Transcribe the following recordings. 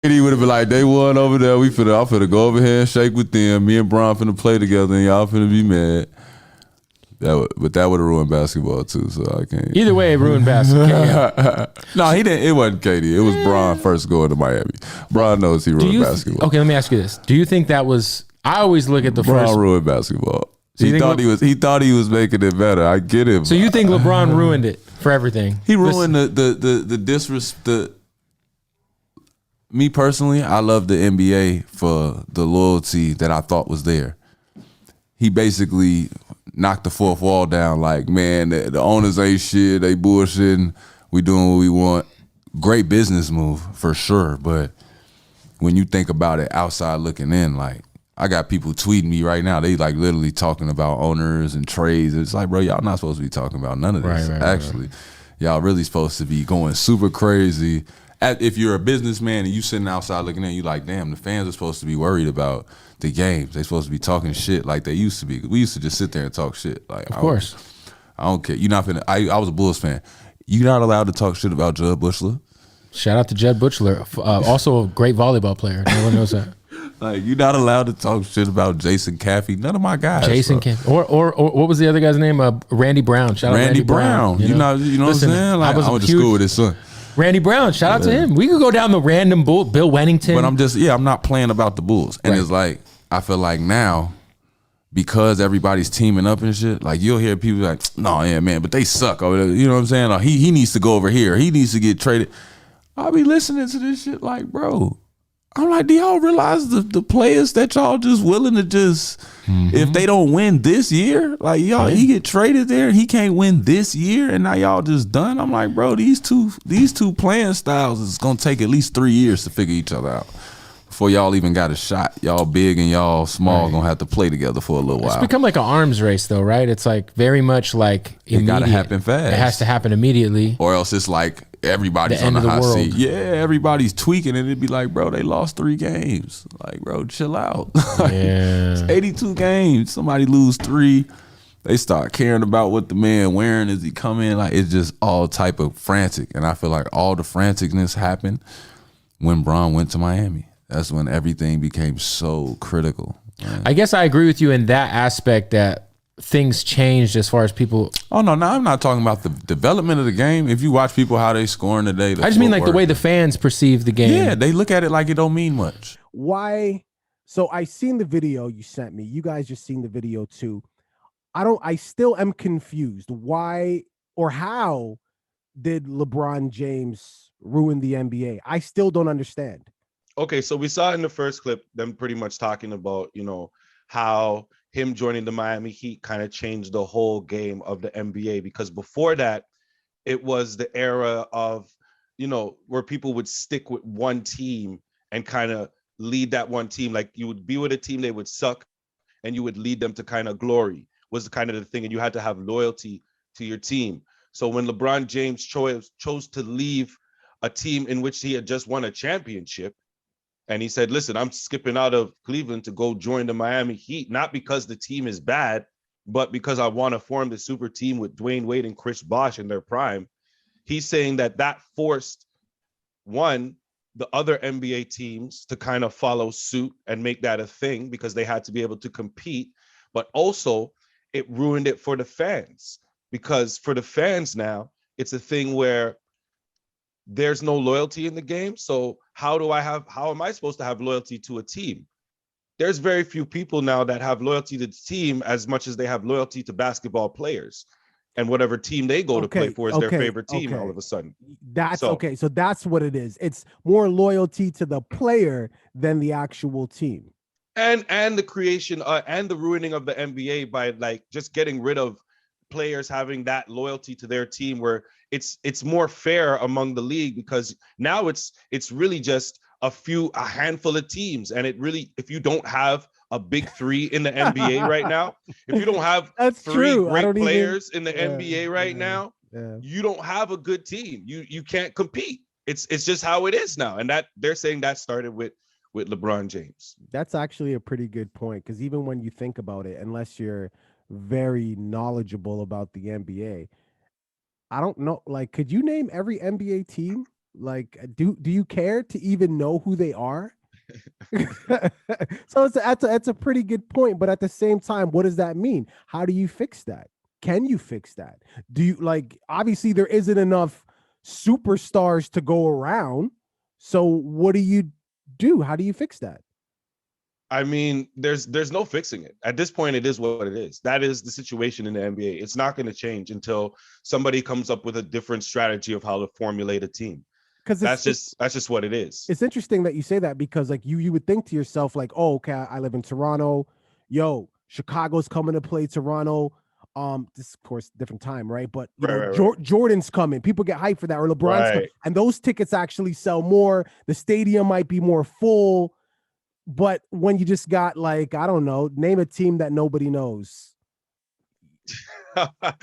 He would have been like, they won over there. I'm finna go over here and shake with them. Me and Bron finna play together, and y'all finna be mad. But that would have ruined basketball too. So I can't. Either way, it ruined basketball. No, he didn't. It wasn't KD. It was Bron first going to Miami. Bron knows he ruined basketball. Okay, let me ask you this: do you think that was? I always look at the Bron first. ruined basketball. So He thought he was making it better. I get him. So you think LeBron ruined it for everything? He ruined the disrespect. Me personally, I love the NBA for the loyalty that I thought was there. He basically knocked the fourth wall down. Like, man, the owners ain't shit. They bullshitting. We doing what we want. Great business move for sure. But when you think about it, outside looking in, like, I got people tweeting me right now. They like literally talking about owners and trades. It's like, bro, y'all not supposed to be talking about none of this. Actually, y'all really supposed to be going super crazy. If you're a businessman and you sitting outside looking in, you like, damn, the fans are supposed to be worried about the games. They supposed to be talking shit like they used to be. We used to just sit there and talk shit. Like, of course, I don't care. You're not finna. I was a Bulls fan. You're not allowed to talk shit about Jud Buechler. Shout out to Jud Buechler, also a great volleyball player. No one knows that. Like, you're not allowed to talk shit about Jason Caffey. None of my guys. Jason Caffey, or what was the other guy's name? Randy Brown. Shout out Randy Brown. You know what I'm saying? Like, I went to school with his son. Randy Brown, shout out to him. We could go down the random Bill Wennington. But I'm not playing about the Bulls. And it's like, I feel like now, because everybody's teaming up and shit, like you'll hear people like, no, yeah, man, but they suck. Or, you know what I'm saying? Or, he needs to go over here. He needs to get traded. I'll be listening to this shit like, bro, I'm like, do y'all realize the players that y'all just willing to just, if they don't win this year, like y'all, he get traded there and he can't win this year and now y'all just done? I'm like, bro, these two playing styles is gonna take at least 3 years to figure each other out before y'all even got a shot. Y'all big and y'all small gonna have to play together for a little while. It's become like an arms race though, right? It's like very much like immediate. It gotta happen fast. It has to happen immediately. Or else it's like everybody's on the hot seat. Yeah, everybody's tweaking and it'd be like, bro, they lost 3 games. Like, bro, chill out. It's 82 games. Somebody lose 3. They start caring about what the man wearing as he come in. Like, it's just all type of frantic. And I feel like all the franticness happened when Bron went to Miami. That's when everything became so critical. Man. I guess I agree with you in that aspect that things changed as far as people. Oh no, I'm not talking about the development of the game. If you watch people how they scoring today, I just mean like the way the fans perceive the game. Yeah, they look at it like it don't mean much. Why? So I seen the video you sent me. You guys just seen the video too. I still am confused. Why or how did LeBron James ruin the NBA? I still don't understand. Okay, so we saw in the first clip them pretty much talking about, how him joining the Miami Heat kind of changed the whole game of the NBA, because before that, it was the era of, where people would stick with one team and kind of lead that one team. Like you would be with a team, they would suck, and you would lead them to kind of glory was the kind of the thing. And you had to have loyalty to your team. So when LeBron James chose to leave a team in which he had just won a championship, and he said, listen, I'm skipping out of Cleveland to go join the Miami Heat, not because the team is bad, but because I want to form the super team with Dwayne Wade and Chris Bosh in their prime. He's saying that forced, one, the other NBA teams to kind of follow suit and make that a thing because they had to be able to compete. But also, it ruined it for the fans, because for the fans now, it's a thing where there's no loyalty in the game. So how am I supposed to have loyalty to a team? There's very few people now that have loyalty to the team as much as they have loyalty to basketball players. And whatever team they go to play for is their favorite team all of a sudden. Okay. So that's what it is. It's more loyalty to the player than the actual team. And the creation and the ruining of the NBA by like just getting rid of players having that loyalty to their team, where it's more fair among the league, because now it's really just a handful of teams. And it really, if you don't have a big 3 in the NBA right now, if you don't have three great players in the NBA right now, you don't have a good team. You can't compete. It's just how it is now. And that they're saying that started with LeBron James. That's actually a pretty good point, because even when you think about it, unless you're very knowledgeable about the NBA, I don't know. Like, could you name every NBA team? Like, do you care to even know who they are? So that's a pretty good point. But at the same time, what does that mean? How do you fix that? Can you fix that? Do you like, obviously there isn't enough superstars to go around. So what do you do? How do you fix that? I mean, there's no fixing it. At this point, it is what it is. That is the situation in the NBA. It's not going to change until somebody comes up with a different strategy of how to formulate a team. Because that's just what it is. It's interesting that you say that, because like you would think to yourself like, oh, okay, I live in Toronto. Yo, Chicago's coming to play Toronto. This of course different time, right? But you know, right. Jordan's coming. People get hyped for that, or LeBron's coming, and those tickets actually sell more. The stadium might be more full. But when you just got, like, I don't know, name a team that nobody knows.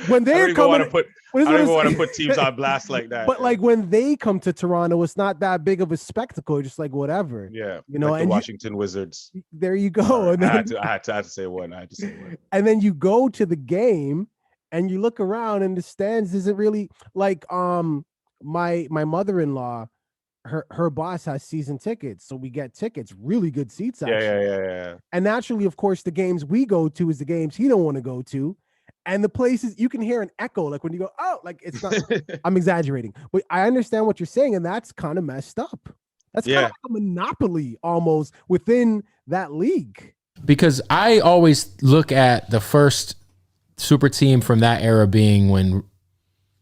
When they're coming, I don't even want to put teams on blast like that. But like when they come to Toronto, it's not that big of a spectacle. Just like whatever. Yeah, you know, like the Washington Wizards. There you go. And then, I had to say one. I had to say one. And then you go to the game and you look around, and the stands isn't really like my mother-in-law. Her boss has season tickets, so we get tickets, really good seats. Actually. Yeah. And naturally, of course, the games we go to is the games he don't want to go to, and the places you can hear an echo, like when you go, oh, like it's not. I'm exaggerating, but I understand what you're saying, and that's kind of messed up. That's kind of like a monopoly almost within that league. Because I always look at the first super team from that era being when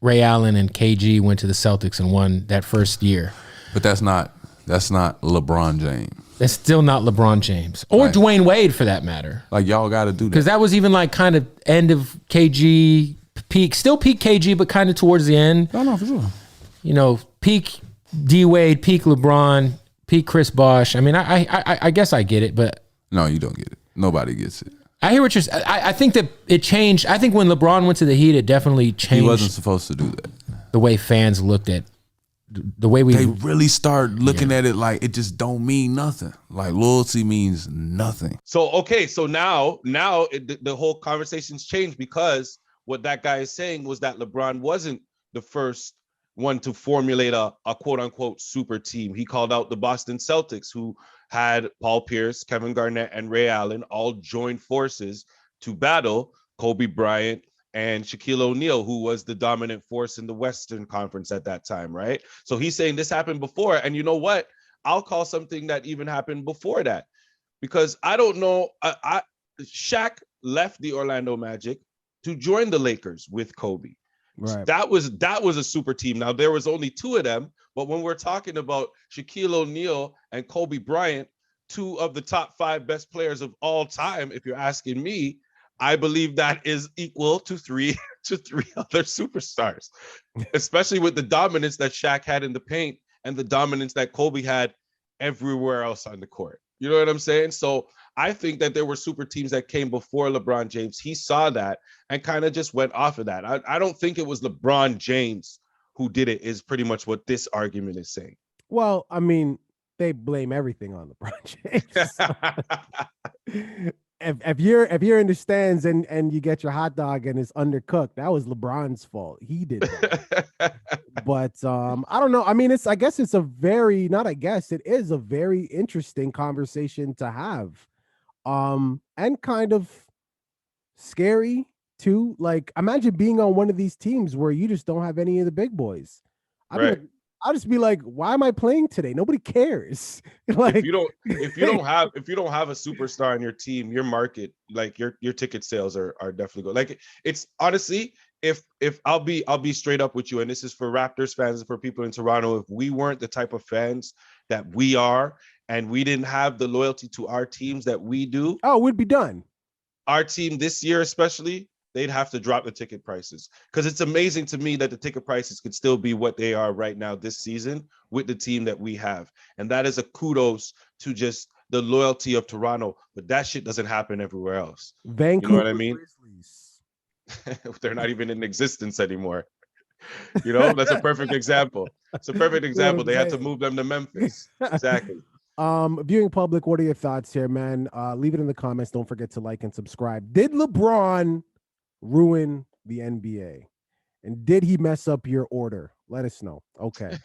Ray Allen and KG went to the Celtics and won that first year. But that's not LeBron James. That's still not LeBron James or Dwayne Wade for that matter. Like y'all got to do that, because that was even like kind of end of KG peak, still peak KG, but kind of towards the end. No, for sure. You know, peak D Wade, peak LeBron, peak Chris Bosh. I mean, I guess I get it, but no, you don't get it. Nobody gets it. I hear what you're saying. I think that it changed. I think when LeBron went to the Heat, it definitely changed. He wasn't supposed to do that. The way fans looked at. The way they really start looking at it like it just don't mean nothing. Like loyalty means nothing. So now the whole conversation's changed, because what that guy is saying was that LeBron wasn't the first one to formulate a quote unquote super team. He called out the Boston Celtics, who had Paul Pierce, Kevin Garnett, and Ray Allen all join forces to battle Kobe Bryant and Shaquille O'Neal, who was the dominant force in the Western Conference at that time, right? So he's saying this happened before. And you know what? I'll call something that even happened before that. Because I don't know, Shaq left the Orlando Magic to join the Lakers with Kobe. Right. That was a super team. Now, there was only two of them, but when we're talking about Shaquille O'Neal and Kobe Bryant, two of the top 5 best players of all time, if you're asking me, I believe that is equal to three other superstars, especially with the dominance that Shaq had in the paint and the dominance that Kobe had everywhere else on the court. You know what I'm saying? So I think that there were super teams that came before LeBron James. He saw that and kind of just went off of that. I don't think it was LeBron James who did it, is pretty much what this argument is saying. Well, I mean, they blame everything on LeBron James. If you're in the stands and you get your hot dog and it's undercooked, that was LeBron's fault. He did that. But I don't know. I mean, it is a very interesting conversation to have. And kind of scary too. Like, imagine being on one of these teams where you just don't have any of the big boys. I'll just be like, why am I playing today? Nobody cares. Like, if you don't have a superstar on your team, your market, like your ticket sales are definitely good. Like, it's honestly, if I'll be straight up with you, and this is for Raptors fans and for people in Toronto, if we weren't the type of fans that we are, and we didn't have the loyalty to our teams that we do, we'd be done. Our team this year, especially, they'd have to drop the ticket prices, because it's amazing to me that the ticket prices could still be what they are right now this season with the team that we have. And that is a kudos to just the loyalty of Toronto, but that shit doesn't happen everywhere else. Vancouver, you know what I mean? They're not even in existence anymore. You know, that's a perfect example. It's a perfect example. They had to move them to Memphis. Exactly. Viewing public, what are your thoughts here, man? Leave it in the comments. Don't forget to like and subscribe. Did LeBron ruin the NBA? And did he mess up your order? Let us know. Okay.